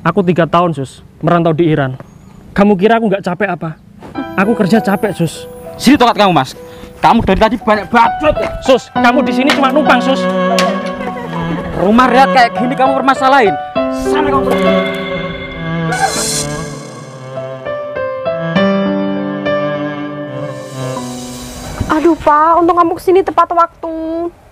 Aku 3 tahun, Sus, merantau di Iran. Kamu kira aku nggak capek apa? Aku kerja capek, Sus. Sini tokat kamu, Mas. Kamu dari tadi banyak bacot ya. Sus, kamu di sini cuma numpang, Sus. Rumah Riyad kayak gini kamu permasalahin. Sana kamu. Aduh Pak, untung kamu kesini tepat waktu.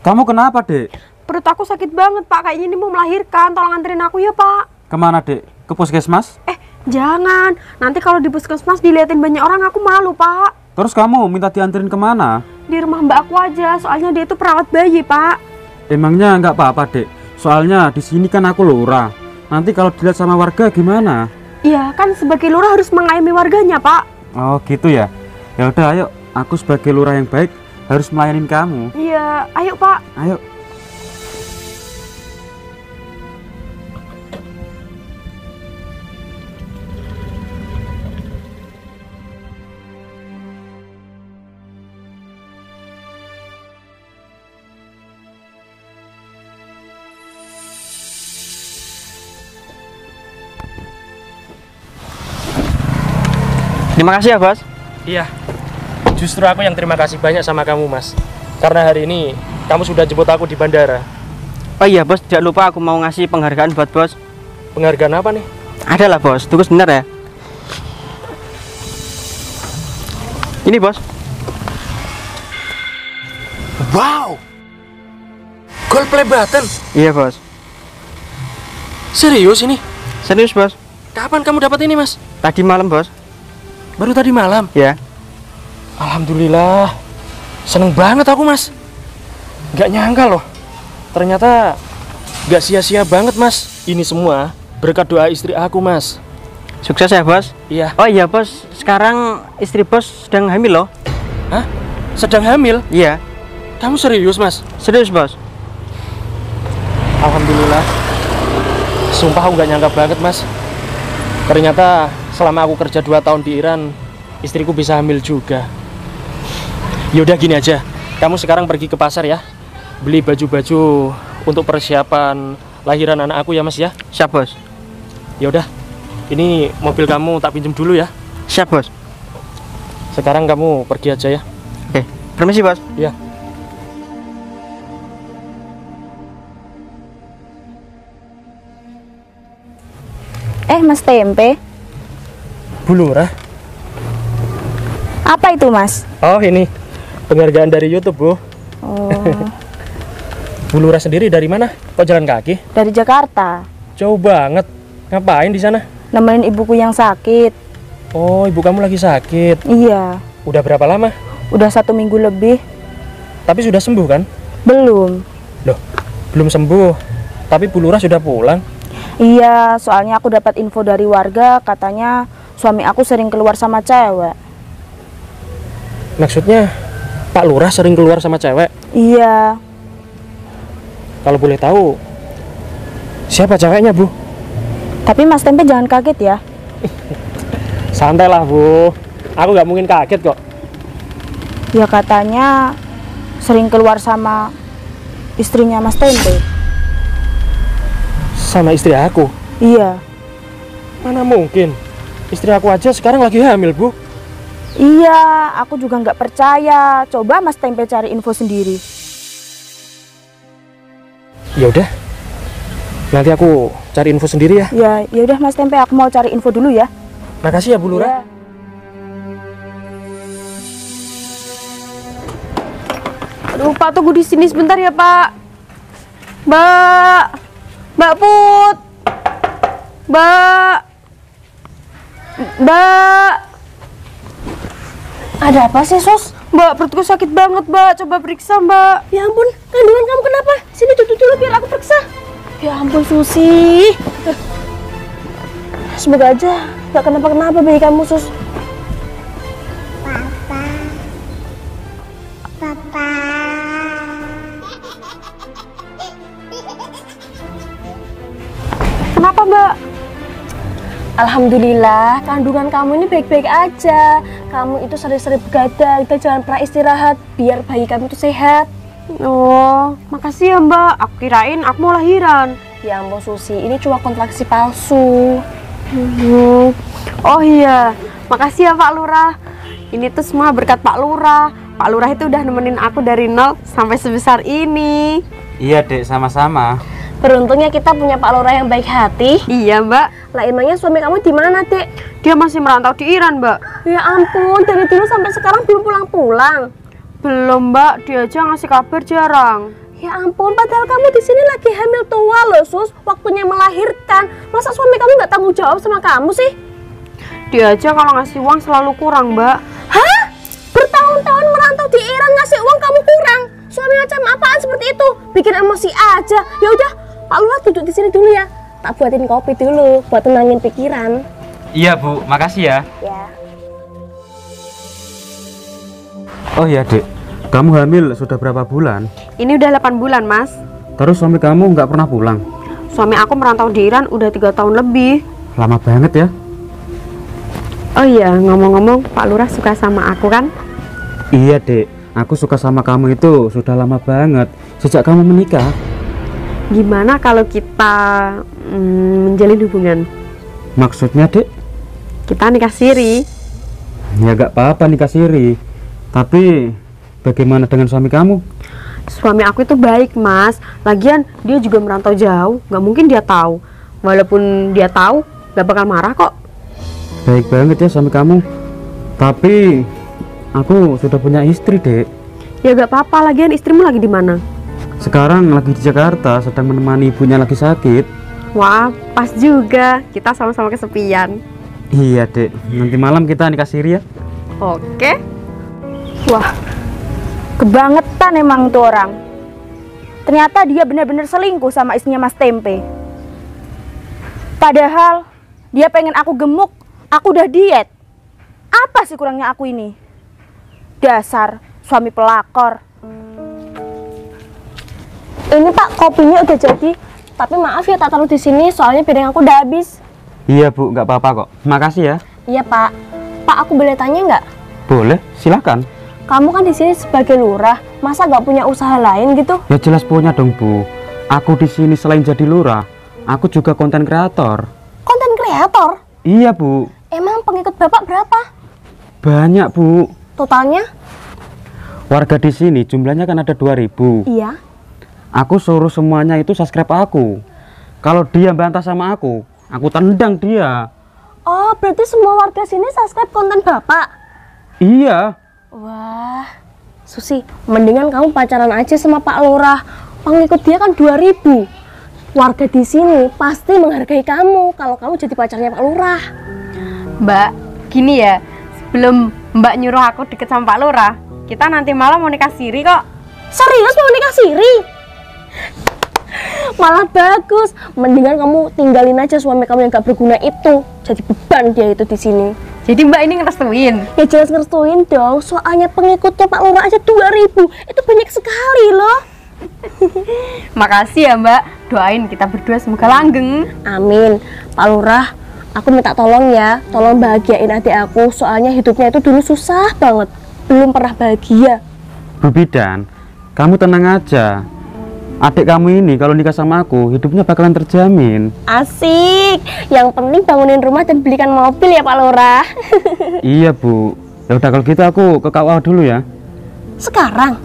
Kamu kenapa, Dek? Perut aku sakit banget Pak, kayaknya ini mau melahirkan. Tolong anterin aku ya Pak. Kemana, Dek? Ke puskesmas? Jangan, nanti kalau di puskesmas diliatin banyak orang aku malu Pak. Terus kamu minta dianterin kemana? Di rumah mbak aku aja, soalnya dia itu perawat bayi Pak. Emangnya nggak apa-apa, Dek? Soalnya di sini kan aku lurah. Nanti kalau dilihat sama warga gimana? Iya, kan sebagai lurah harus mengayomi warganya Pak. Oh, gitu ya. Ya udah, ayo. Aku sebagai lurah yang baik harus melayani kamu. Iya, ayo Pak. Ayo. Terima kasih ya, Bos. Iya. Justru aku yang terima kasih banyak sama kamu, Mas. Karena hari ini kamu sudah jemput aku di bandara. Oh iya, Bos, jangan lupa aku mau ngasih penghargaan buat Bos. Penghargaan apa nih? Ada lah, Bos. Tunggu sebentar ya. Ini, Bos. Wow. Gold play button. Iya, Bos. Serius ini? Serius, Bos. Kapan kamu dapat ini, Mas? Tadi malam, Bos. Baru tadi malam? Ya. Alhamdulillah. Seneng banget aku, Mas. Gak nyangka loh. Ternyata gak sia-sia banget, Mas. Ini semua berkat doa istri aku, Mas. Sukses ya, Bos. Iya. Oh iya, Bos. Sekarang istri Bos sedang hamil loh. Hah? Sedang hamil? Iya. Kamu serius, Mas? Serius, Bos. Alhamdulillah. Sumpah aku gak nyangka banget, Mas. Ternyata selama aku kerja 2 tahun di Iran, istriku bisa hamil juga. Yaudah gini aja, kamu sekarang pergi ke pasar ya, beli baju-baju untuk persiapan lahiran anak aku ya, Mas ya. Siap, Bos. Yaudah, ini mobil kamu tak pinjem dulu ya. Siap, Bos. Sekarang kamu pergi aja ya. Oke, permisi, Bos. Ya. Mas Tempe, Bu Lurah. apa itu Mas? Oh ini, penghargaan dari YouTube, Bu. Oh, Bu Lurah sendiri dari mana? Kok jalan kaki? dari Jakarta. Jauh banget. Ngapain di sana? Nemenin ibuku yang sakit. Oh, ibu kamu lagi sakit. Iya, Udah berapa lama? udah 1 minggu lebih. Tapi sudah sembuh kan? Belum. Loh, belum sembuh. Tapi Bu Lurah sudah pulang. Iya, soalnya aku dapat info dari warga, katanya suami aku sering keluar sama cewek. Maksudnya Pak Lurah sering keluar sama cewek? Iya, Kalau boleh tahu, siapa ceweknya, Bu? tapi Mas Tempe jangan kaget ya. Santai lah, Bu. Aku nggak mungkin kaget kok. Ya katanya sering keluar sama istrinya Mas Tempe. Sama istri aku? Iya. Mana mungkin? Istri aku aja sekarang lagi hamil, Bu. Iya, aku juga nggak percaya. Coba Mas Tempe cari info sendiri. Ya udah. Nanti aku cari info sendiri ya. Ya udah Mas Tempe, aku mau cari info dulu ya. Makasih ya, Bu Lurah. Ya. Aduh Pak, tunggu di sini sebentar ya Pak. Mbak Put. Mbak. Ada apa sih, Sus? Mbak, perutku sakit banget, Mbak. Coba periksa, Mbak. Ya ampun, kandungan kamu kenapa? Sini duduk dulu biar aku periksa. Ya ampun, Susi. Semoga aja gak kenapa-kenapa bayi kamu, Sus. Kenapa, Mbak? Alhamdulillah, kandungan kamu ini baik-baik aja. Kamu itu sering-sering begadang, kita jangan pernah istirahat biar bayi kamu itu sehat. Oh, makasih ya, Mbak. Aku kirain aku mau lahiran. Ya ampun Susi, ini cuma kontraksi palsu. Oh iya, makasih ya Pak Lurah. Ini tuh semua berkat Pak Lurah. Pak Lurah itu udah nemenin aku dari nol sampai sebesar ini. Iya dek, sama-sama. Beruntungnya kita punya Pak Lurah yang baik hati. Iya Mbak, Lah emangnya suami kamu di mana, Dek? dia masih merantau di Iran Mbak. Ya ampun, dari dulu sampai sekarang belum pulang-pulang. Belum Mbak, dia aja ngasih kabar jarang. Ya ampun, padahal kamu di sini lagi hamil tua loh, Sus. Waktunya melahirkan. Masa suami kamu nggak tanggung jawab sama kamu sih? Dia aja kalau ngasih uang selalu kurang Mbak. Hah? Bertahun-tahun merantau di Iran ngasih uang kamu kurang? Suami macam apaan seperti itu? Bikin emosi aja. Ya udah, Pak Lurah duduk di sini dulu ya. Tak buatin kopi dulu buat tenangin pikiran. Iya Bu, makasih ya. Ya. Oh ya dek, kamu hamil sudah berapa bulan? Ini udah 8 bulan Mas. Terus suami kamu nggak pernah pulang? Suami aku merantau di Iran udah 3 tahun lebih. Lama banget ya. Oh iya, ngomong-ngomong Pak Lurah suka sama aku kan? Iya dek, aku suka sama kamu itu sudah lama banget. Sejak kamu menikah. Gimana kalau kita menjalin hubungan? Maksudnya dek? Kita nikah siri. Ya gak apa-apa nikah siri. Tapi bagaimana dengan suami kamu? Suami aku itu baik Mas. Lagian dia juga merantau jauh, nggak mungkin dia tahu. Walaupun dia tahu, nggak bakal marah kok. Baik banget ya suami kamu. Tapi aku sudah punya istri dek. Ya gak apa-apa, lagian istrimu lagi di mana? Sekarang lagi di Jakarta, sedang menemani ibunya lagi sakit. Wah, pas juga. Kita sama-sama kesepian. Iya dek, nanti malam kita nikah siri ya. Oke. Wah, kebangetan emang tuh orang. Ternyata dia benar-benar selingkuh sama istrinya Mas Tempe. Padahal dia pengen aku gemuk, aku udah diet. Apa sih kurangnya aku ini? Dasar suami pelakor. Ini Pak, kopinya udah jadi. Tapi maaf ya tak taruh di sini, soalnya piring aku udah habis. Iya Bu, nggak apa-apa kok. Makasih ya. Iya Pak. Pak, aku boleh tanya nggak? Boleh, silakan. Kamu kan di sini sebagai lurah, masa nggak punya usaha lain gitu? Ya jelas punya dong Bu. Aku di sini selain jadi lurah, aku juga konten kreator. Konten kreator? Iya Bu, Emang pengikut Bapak berapa? banyak Bu. Totalnya? Warga di sini jumlahnya kan ada 2000. Iya. Aku suruh semuanya itu subscribe aku. Kalau dia bantah sama aku tendang dia. Oh, berarti semua warga sini subscribe konten Bapak? Iya. Wah, Susi, mendingan kamu pacaran aja sama Pak Lurah. Pengikut dia kan 2000. Warga di sini pasti menghargai kamu kalau kamu jadi pacarnya Pak Lurah. Mbak, gini ya. Sebelum Mbak nyuruh aku deket sama Pak Lurah, kita nanti malam mau nikah siri kok. Serius mau nikah siri? Malah bagus. Mendingan kamu tinggalin aja suami kamu yang gak berguna itu. Jadi beban dia itu di sini. Jadi Mbak ini ngerestuin. Ya jelas ngerestuin dong. Soalnya pengikutnya Pak Lurah aja 2000. Itu banyak sekali loh. Makasih ya Mbak. Doain kita berdua semoga langgeng. Amin. Pak Lurah, aku minta tolong ya. Tolong bahagiain adik aku. Soalnya hidupnya itu dulu susah banget. Belum pernah bahagia. Bu Bidan, kamu tenang aja. Adik kamu ini kalau nikah sama aku hidupnya bakalan terjamin. Asik. Yang penting bangunin rumah dan belikan mobil ya Pak Lurah. Iya Bu. Ya udah kalau gitu aku ke KUA dulu ya. Sekarang?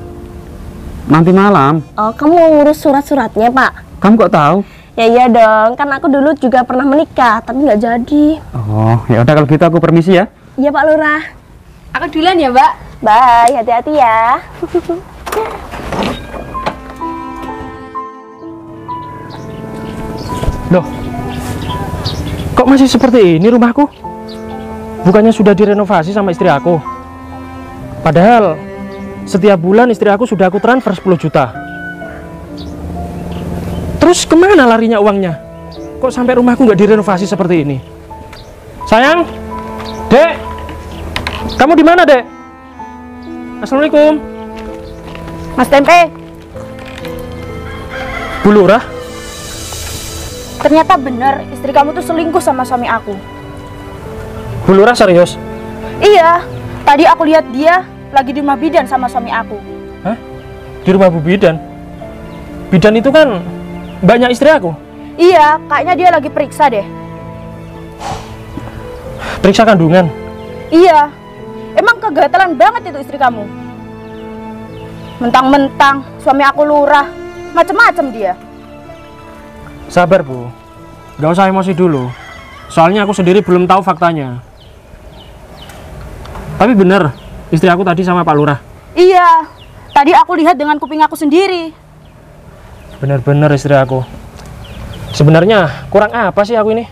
Nanti malam. Oh, kamu mau ngurus surat-suratnya Pak? Kamu kok tahu? Ya iya dong, kan aku dulu juga pernah menikah, tapi nggak jadi. Oh, ya udah kalau gitu aku permisi ya. Iya Pak Lurah. Aku duluan ya Mbak. Bye, hati-hati ya. Loh, kok masih seperti ini rumahku? Bukannya sudah direnovasi sama istri aku? Padahal setiap bulan istri aku sudah aku transfer 10 juta. Terus kemana larinya uangnya? Kok sampai rumahku nggak direnovasi seperti ini? Sayang, Dek, kamu di mana Dek? Assalamualaikum. Mas Tempe, Bu Lurah. ternyata benar istri kamu tuh selingkuh sama suami aku. Bu Lurah serius? Iya, tadi aku lihat dia lagi di rumah bidan sama suami aku. Hah? Di rumah Bu Bidan? Bidan itu kan banyak istri aku. Iya, kayaknya dia lagi periksa deh. Periksa kandungan. Iya, emang kegatelan banget itu istri kamu. Mentang-mentang suami aku lurah, macem-macem dia. Sabar Bu, gak usah emosi dulu. Soalnya aku sendiri belum tahu faktanya. Tapi bener, istri aku tadi sama Pak Lurah. Iya, tadi aku lihat dengan kuping aku sendiri. Bener-bener istri aku. Sebenarnya kurang apa sih aku ini?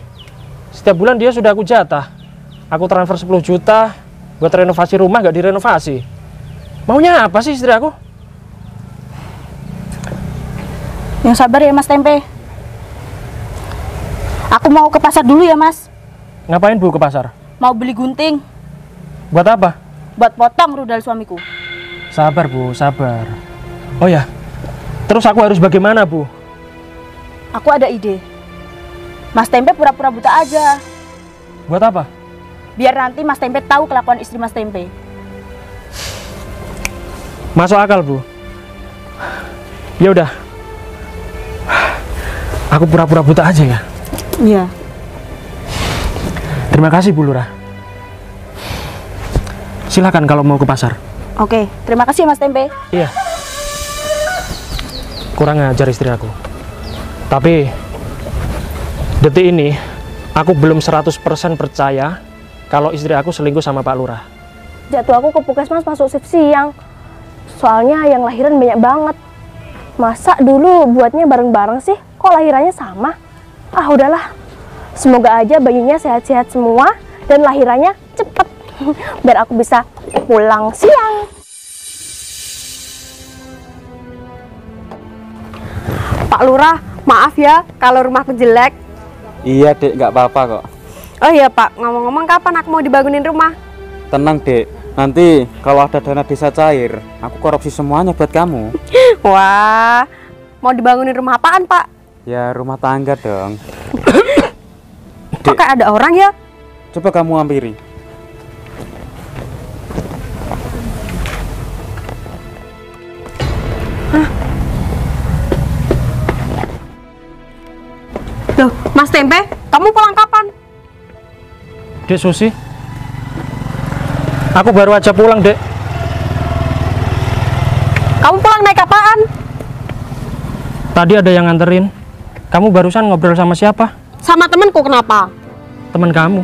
Setiap bulan dia sudah aku jatah. Aku transfer 10 juta buat renovasi rumah, gak direnovasi. Maunya apa sih istri aku? Yang sabar ya Mas Tempe. Aku mau ke pasar dulu ya Mas. Ngapain Bu ke pasar? Mau beli gunting Buat apa? buat potong rudal suamiku. Sabar Bu, sabar. Oh ya, terus aku harus bagaimana Bu? Aku ada ide. Mas Tempe pura-pura buta aja. Buat apa? Biar nanti Mas Tempe tahu kelakuan istri Mas Tempe. Masuk akal Bu. Ya udah. Aku pura-pura buta aja ya. Iya. Terima kasih Bu Lurah. Silakan kalau mau ke pasar. Oke, terima kasih Mas Tempe. Iya. Kurang ajar istri aku. Tapi detik ini aku belum 100% percaya kalau istri aku selingkuh sama Pak Lurah. Jatuh aku ke puskesmas masuk shift siang. Soalnya yang lahiran banyak banget. Masa dulu buatnya bareng-bareng sih? Kok lahirannya sama? Ah udahlah. Semoga aja bayinya sehat-sehat semua dan lahirannya cepet. Biar aku bisa pulang siang. Pak Lurah, maaf ya kalau rumahku jelek. Iya dek, nggak apa-apa kok. Oh iya Pak, ngomong-ngomong kapan aku mau dibangunin rumah? Tenang dek, nanti kalau ada dana desa cair, aku korupsi semuanya buat kamu. Wah, mau dibangunin rumah apaan Pak? Ya rumah tangga dong. Kok kayak ada orang ya? Coba kamu hampiri. Loh, Mas Tempe, kamu pulang kapan? Dek Susi, aku baru aja pulang Dek. Kamu pulang naik apaan? Tadi ada yang nganterin. Kamu barusan ngobrol sama siapa? Sama temenku, kenapa? Teman kamu.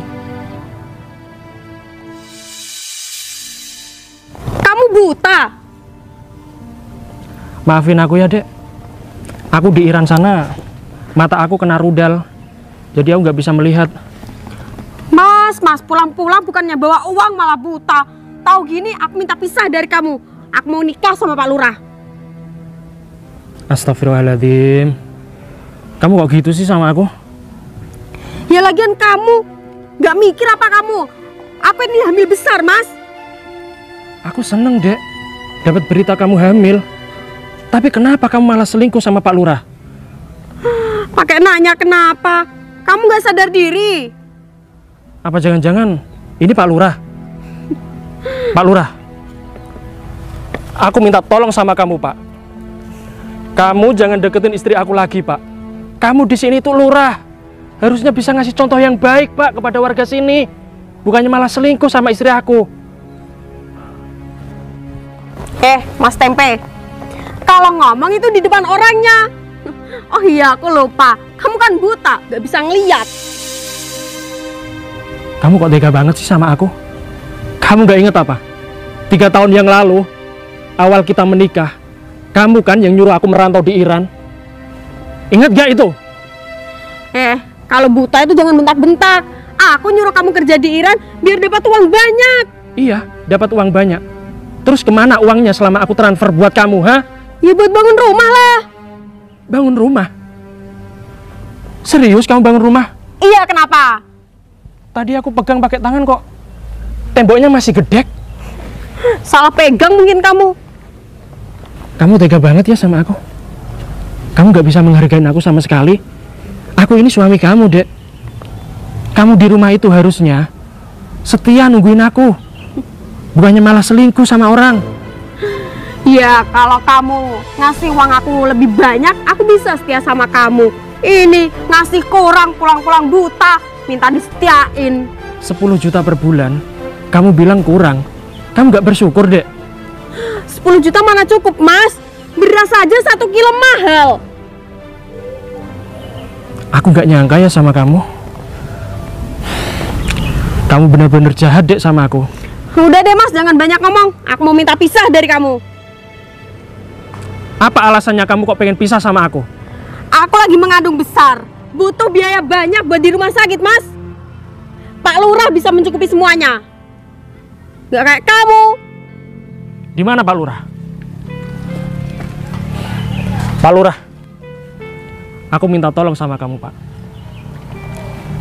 Kamu buta? Maafin aku ya Dek. Aku di Iran sana, mata aku kena rudal. Jadi aku nggak bisa melihat. Mas, pulang-pulang bukannya bawa uang malah buta. Tahu gini, aku minta pisah dari kamu. Aku mau nikah sama Pak Lurah. Astagfirullahaladzim. Kamu kok gitu sih sama aku? Ya lagian kamu, nggak mikir apa kamu? Aku ini hamil besar, Mas. Aku seneng Dek, dapat berita kamu hamil. Tapi kenapa kamu malah selingkuh sama Pak Lurah? Pakai nanya kenapa? Kamu nggak sadar diri? Apa jangan-jangan ini Pak Lurah? Pak Lurah, aku minta tolong sama kamu Pak. Kamu jangan deketin istri aku lagi Pak. Kamu di sini tuh lurah, harusnya bisa ngasih contoh yang baik Pak kepada warga sini. Bukannya malah selingkuh sama istri aku. Mas Tempe, kalau ngomong itu di depan orangnya. Oh iya, aku lupa. Kamu kan buta, nggak bisa ngeliat. Kamu kok tega banget sih sama aku? Kamu gak inget apa? 3 tahun yang lalu, awal kita menikah, kamu kan yang nyuruh aku merantau di Iran. Ingat gak itu? Kalau buta itu jangan bentak-bentak. Aku nyuruh kamu kerja di Iran biar dapat uang banyak. Iya, dapat uang banyak. Terus kemana uangnya selama aku transfer buat kamu, ha? Ya buat bangun rumah lah. Bangun rumah? Serius kamu bangun rumah? Iya, kenapa? Tadi aku pegang pakai tangan kok. Temboknya masih gedek. Salah pegang mungkin kamu. Kamu tega banget ya sama aku. Kamu gak bisa menghargai aku sama sekali. Aku ini suami kamu, Dek. Kamu di rumah itu harusnya setia nungguin aku. Bukannya malah selingkuh sama orang. Ya, kalau kamu ngasih uang aku lebih banyak, aku bisa setia sama kamu. Ini ngasih kurang, pulang-pulang buta, minta disetiain. 10 juta per bulan, kamu bilang kurang. Kamu nggak bersyukur, Dek? 10 juta mana cukup, Mas? Beras aja 1 kilo mahal. Aku nggak nyangka ya sama kamu. Kamu benar-benar jahat, Dek, sama aku. Udah deh, Mas, jangan banyak ngomong. Aku mau minta pisah dari kamu. Apa alasannya kamu kok pengen pisah sama aku? Aku lagi mengandung besar. Butuh biaya banyak buat di rumah sakit, Mas. Pak Lurah bisa mencukupi semuanya. Gak kayak kamu. Di mana Pak Lurah? Pak Lurah, aku minta tolong sama kamu, Pak.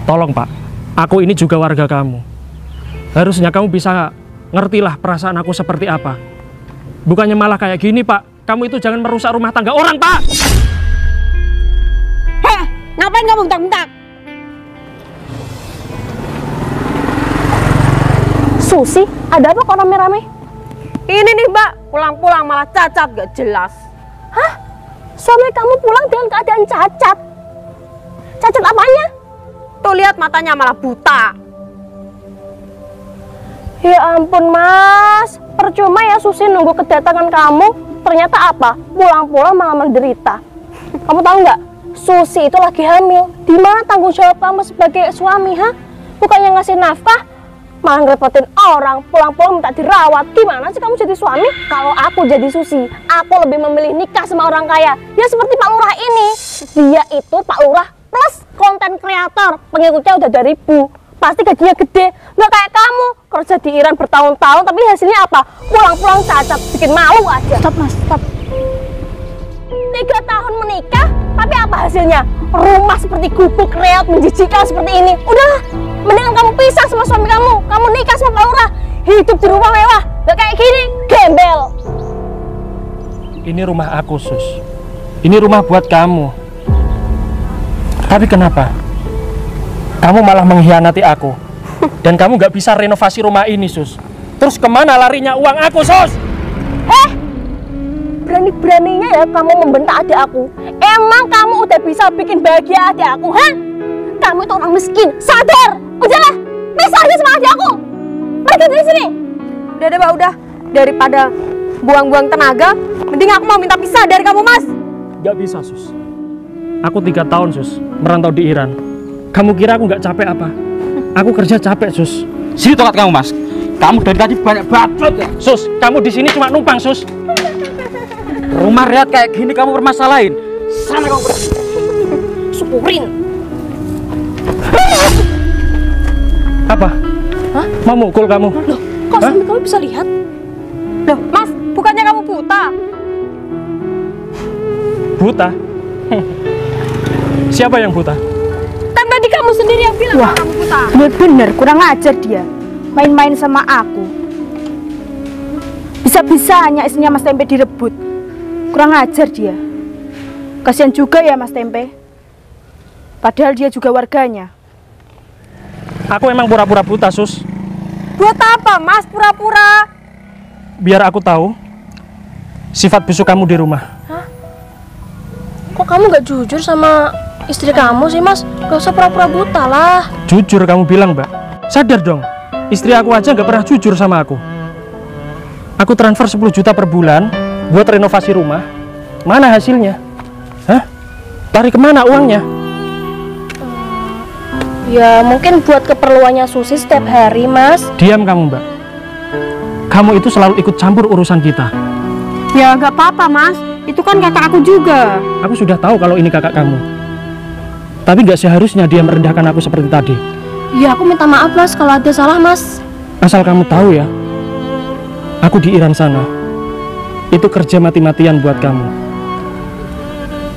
Tolong, Pak. Aku ini juga warga kamu. Harusnya kamu bisa ngertilah perasaan aku seperti apa. Bukannya malah kayak gini, Pak. Kamu itu jangan merusak rumah tangga orang, Pak. Heh, ngapain kamu bentak-bentak? Susi, ada apa kok rame-rame? Ini nih, Mbak. Pulang-pulang malah cacat gak jelas. Hah? Suami kamu pulang dengan keadaan cacat? Cacat apanya? Tuh lihat matanya malah buta. Ya ampun, Mas. Percuma ya Susi nunggu kedatangan kamu. Ternyata apa? Pulang-pulang malah menderita. Kamu tahu nggak? Susi itu lagi hamil. Di mana tanggung jawab kamu sebagai suami, ha? Bukannya ngasih nafkah, malah ngerepotin orang. Pulang-pulang minta dirawat. Gimana sih kamu jadi suami? Kalau aku jadi Susi, aku lebih memilih nikah sama orang kaya. Ya seperti Pak Lurah ini. Dia itu Pak Lurah plus konten kreator. Pengikutnya udah 2.000. Pasti gajinya gede. Nggak kayak kamu kerja di Iran bertahun-tahun tapi hasilnya apa? Pulang-pulang cacat, bikin malu aja. Stop, Mas, stop. 3 tahun menikah, tapi apa hasilnya? Rumah seperti gubuk, reot, menjijikan seperti ini. Udahlah, mendingan kamu pisah sama suami kamu. Kamu nikah sama Pak Lurah, hidup di rumah mewah. Nggak kayak gini, gembel. Ini rumah aku, Sus. Ini rumah buat kamu. Tapi kenapa? Kamu malah mengkhianati aku. Dan kamu nggak bisa renovasi rumah ini, Sus. Terus kemana larinya uang aku, Sus? Berani-beraninya ya kamu membentak adik aku. Emang kamu udah bisa bikin bahagia adik aku, ha? Kamu itu orang miskin, sadar. Udahlah, pisah aja sama adik aku. Pergi dari sini. Udah deh, Mbak, udah. Daripada buang-buang tenaga, mending aku mau minta pisah dari kamu, Mas. Nggak bisa, Sus. Aku 3 tahun, Sus, merantau di Iran. Kamu kira aku nggak capek apa? Aku kerja capek, Sus. Sini tokat kamu, Mas. Kamu dari tadi banyak bacot ya. Sus, kamu di sini cuma numpang, Sus. Rumah rehat kayak gini kamu permasalahin. Sana kamu pergi. Syukurin. Apa? Hah? Mau mukul kamu? Loh, kok Hah? suami kamu bisa lihat? Loh, Mas, bukannya kamu buta? Buta? Siapa yang buta? Kan tadi kamu sendiri yang bilang Wah, kalau kamu buta. bener-bener kurang ajar dia. Main-main sama aku. Bisa-bisanya istrinya Mas Tempe direbut. Kurang ajar dia. Kasihan juga ya Mas Tempe. Padahal dia juga warganya. Aku emang pura-pura buta, Sus. Buat apa, Mas, pura-pura? Biar aku tahu sifat busuk kamu di rumah. Kok kamu gak jujur sama istri kamu sih, Mas? Gak usah pura-pura buta lah. Jujur kamu bilang, Mbak. Sadar dong. Istri aku aja nggak pernah jujur sama aku. Aku transfer 10 juta per bulan buat renovasi rumah. Mana hasilnya? Hah? Lari kemana uangnya? Ya mungkin buat keperluannya Susi setiap hari, Mas. Diam kamu, Mbak. Kamu itu selalu ikut campur urusan kita. Ya, nggak apa-apa, Mas. Itu kan kakak aku juga. Aku sudah tahu kalau ini kakak kamu. Tapi nggak seharusnya dia merendahkan aku seperti tadi. Ya aku minta maaf, Mas, kalau ada salah, Mas. Asal kamu tahu ya, aku di Iran sana itu kerja mati-matian buat kamu.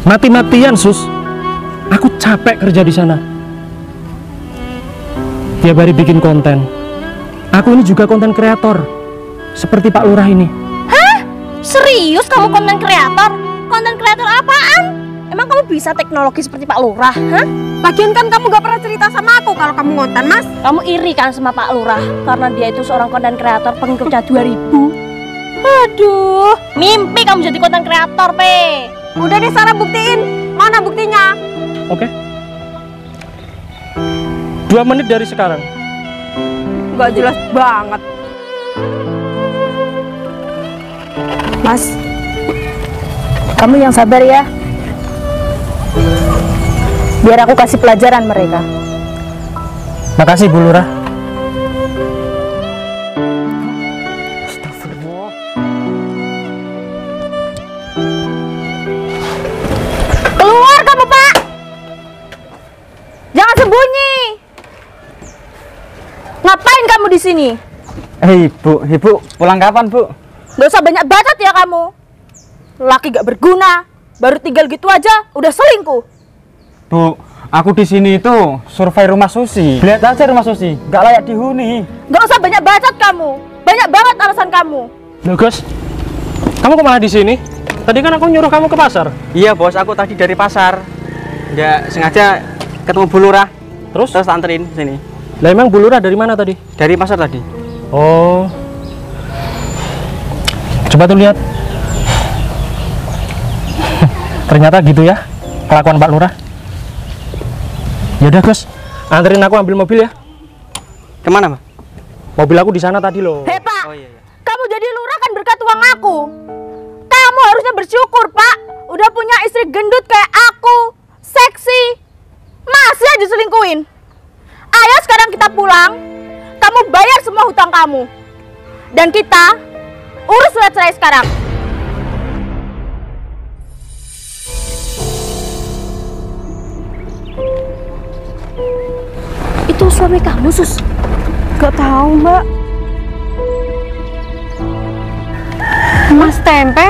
Mati-matian, Sus. Aku capek kerja di sana. Tiap hari bikin konten. Aku ini juga konten kreator, seperti Pak Lurah ini. Serius kamu konten kreator? Konten kreator apaan? Emang kamu bisa teknologi seperti Pak Lurah, hah? Lagian kan kamu gak pernah cerita sama aku kalau kamu ngonten, Mas. Kamu iri kan sama Pak Lurah karena dia itu seorang konten kreator pengikutnya 2.000. Aduh, mimpi kamu jadi konten kreator, Pe. Udah deh, Sarah, buktiin. Mana buktinya? Oke? 2 menit dari sekarang. Nggak jelas banget. Mas, kamu yang sabar ya. Biar aku kasih pelajaran mereka. Makasih Bu Lurah. Keluar kamu, Pak. Jangan sembunyi. Ngapain kamu di sini? Ibu pulang kapan, Bu? Gak usah banyak bacot ya kamu. Laki gak berguna, baru tinggal gitu aja udah selingkuh. Bu, aku di sini itu survei rumah Susi. Lihat aja rumah Susi, nggak layak dihuni. Gak usah banyak bacot kamu. Banyak banget alasan kamu. Loh Gus, kamu kok malah di sini? Tadi kan aku nyuruh kamu ke pasar. Iya bos, aku tadi dari pasar. Nggak sengaja ketemu Bu Lurah. Terus? Terus anterin sini. Lah emang Bu Lurah dari mana tadi? Dari pasar tadi. Oh. Coba tuh lihat. Ternyata gitu ya kelakuan Pak Lurah. Yaudah Gus, anterin aku ambil mobil ya. Kemana, Pak? Mobil aku di sana tadi loh. Hei Pak, Oh iya. kamu jadi lurah kan berkat uang aku. Kamu harusnya bersyukur Pak. Udah punya istri gendut kayak aku, seksi. Masih aja selingkuhin. Ayo sekarang kita pulang. Kamu bayar semua hutang kamu. Dan kita urus surat cerai sekarang. Itu suami kamu, Sus? Gak tahu, Mbak. Mas Tempe?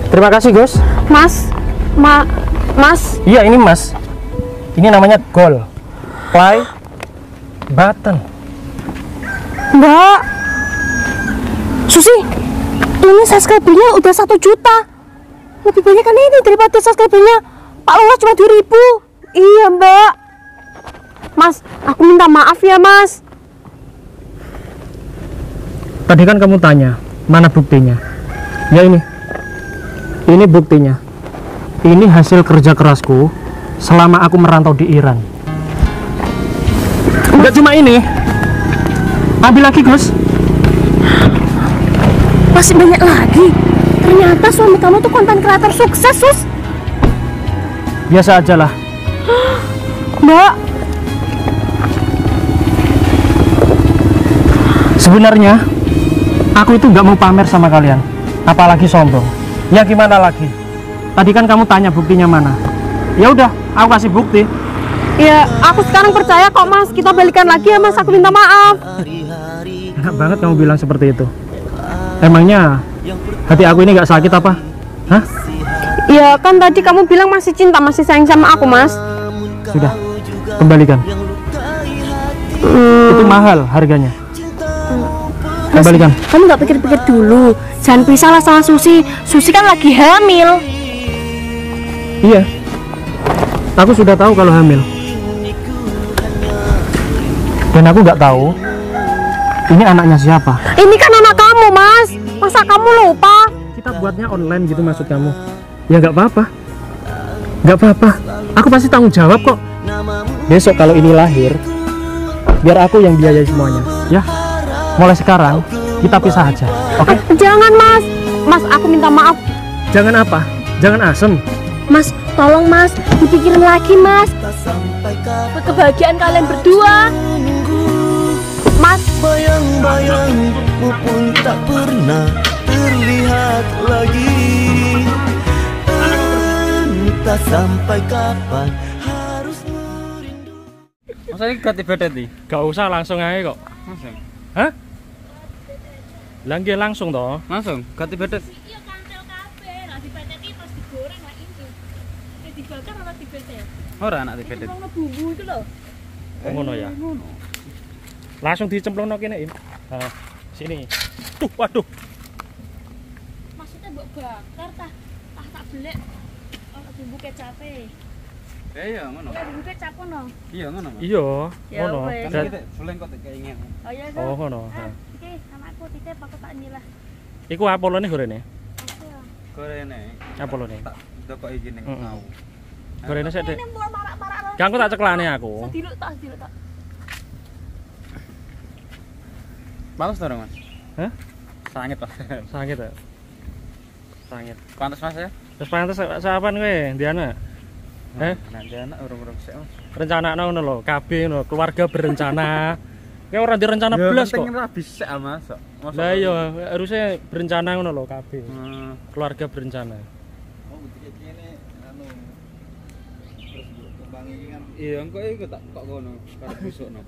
Terima kasih Gus. Mas? Mas? Iya ini Mas. Ini namanya gold play button. Mbak? Susi, ini subscribernya udah 1 juta. Lebih banyak kan ini daripada subscribernya Pak Lurah cuma 2.000. Iya, Mbak. Mas, aku minta maaf ya, Mas. Tadi kan kamu tanya, mana buktinya? Ya ini. Ini buktinya. Ini hasil kerja kerasku selama aku merantau di Iran. Enggak cuma ini. Ambil lagi, Gus. Masih banyak lagi. Ternyata suami kamu tuh konten kreator sukses, Sus. Biasa aja lah. Mbak, Sebenarnya aku itu nggak mau pamer sama kalian, apalagi sombong. Ya gimana lagi? Tadi kan kamu tanya buktinya mana. Ya udah, aku kasih bukti. ya aku sekarang percaya kok, Mas. Kita balikan lagi ya, Mas. Aku minta maaf. Enak banget kamu bilang seperti itu. Emangnya hati aku ini nggak sakit apa? Hah? Ya kan tadi kamu bilang masih cinta, masih sayang sama aku, Mas. Sudah, kembalikan. Itu mahal harganya. Kembalikan. Kamu nggak pikir-pikir dulu. Jangan pisah lah sama Susi. Susi kan lagi hamil. Iya. Aku sudah tahu kalau hamil. Dan aku nggak tahu ini anaknya siapa. Ini kan anak kamu, Mas. Masa kamu lupa? Kita buatnya online gitu maksud kamu? Ya nggak apa-apa. Nggak apa-apa. Aku pasti tanggung jawab kok. Besok kalau ini lahir, biar aku yang biayai semuanya. Ya. Mulai sekarang kita pisah aja. Oke? Jangan, Mas. Mas, aku minta maaf. Jangan apa? Jangan asem. Mas, tolong Mas, dipikirin lagi Mas. Buat kebahagiaan kalian berdua. Mas, Bayang-bayangmu pun tak pernah terlihat lagi. Entah sampai kapan harus merindu. Masa ini ganti bedet nih? Gak usah langsung aja kok. Langsung? Hah? Langge langsung toh. Langsung? Ganti bedet? Iya kantel kabeh, lah dipeteti terus digoreng lah ini. Kayak dibakar atau dipetet? Ora anak di bedet. Ono bumbu itu loh. Ngono ya. Langsung dicemplungno kene, Im. Nah, sini. Tuh, waduh. Maksudnya mbok bakar tah tak belek ono bumbu kecape. Iya, ngono. Ya duwe capono. Iya, ngono. Iya, Ya ngono. wes. Kan kita boleh kok keinginan. Oh iya, Oh, ngono. Iki sama aku titip aku tak nyilah. Iku Apolone gorene. Oke. Gorene. Apolone. Tak dokok iki ning mau. Gorene sik, Dik. Ini mbok marak-marak. Gak aku tak ceklane aku. Sediluk tak. Males to, Mas? Hah? Sangit, Pak. Sakit ya? Sakit. Pantes Mas ya? Terus pantes sapan kowe, Diana? Nanti anak urung-urung sik, Mas. Rencanakno ngono lho, kabeh ngono, keluarga berencana. Kowe ora direncana blas kok. Penting ra bisa, Mas. Lah iya, harusnya berencana ngono lho kabeh. Keluarga berencana. Iya, engko iku tak kok ngono, karo busukno.